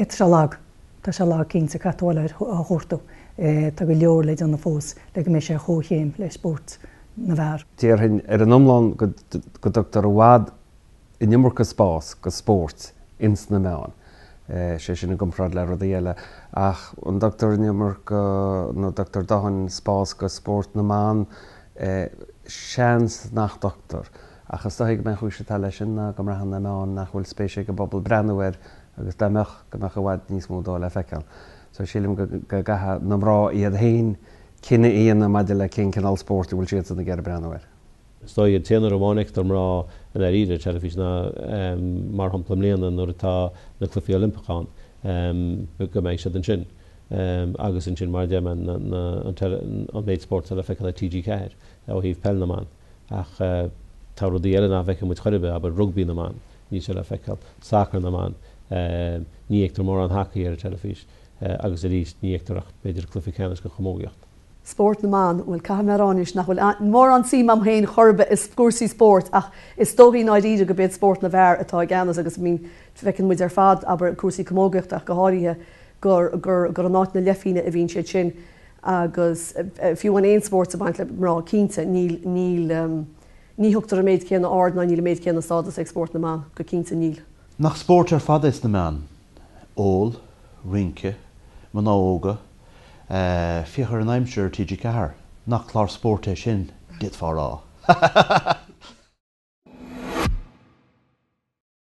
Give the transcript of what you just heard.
se lag Tá se lá cínta catáile a chóirú tá go leor leid an na fós le go mé sé chóchéim le sport na bhar. Tíorthain ar an omláin go dtr bhád I nimmer go spás go sport ins na meán. sé sin gomfrad le rud éile ach an doctor nimmer go nó doctor dahan spás go sport na man seans nach doctor achas tá ben chuise tal sin go mar hanna meán nach bhfuil spéise go bobbal brennhir agus dameach go nach bhhaid níos módá le feiceil. So sílim go gatha na rá iad hain cinenne íon na maidir le cin canal sport bhfuil siad na gar brennhir. Sto je teanar amhánic dom rá an ide telefís na mar hapla mléana nó atá na clufií Olympicán go méid se den sin agus an sin mar de an méid sport le feiceil a TG ceir ó híh pell na man ach tá rudí eile a bheice mu choibe a rugbí na man ní se le feiceil sacr na man ní étar mór an hacaí ar a telefís agus a ríist ní étarach beidir clufií ceannas go chomógaocht. Sport na man bhfuil camerránis nach bhfuil mór an sí am héin chorbe is cuasaí sport ach is tóí náidíide go bit sport na bhar atá ganas agus mín fecinn muid ar fad aber cuasaí commógacht ach go háirithe gur an náit na lefiine a bhíonn siad sin agus fiú an éon sport a baint le mrá cínta ní thugtar a méid céanna ard ná níl méid céanna sádas ag sport na man go cínta níl. Nach sport ar fad is na man ól, rinke, manóga fichar an aimseir TG ceair nach chlár sport é sin dit far á.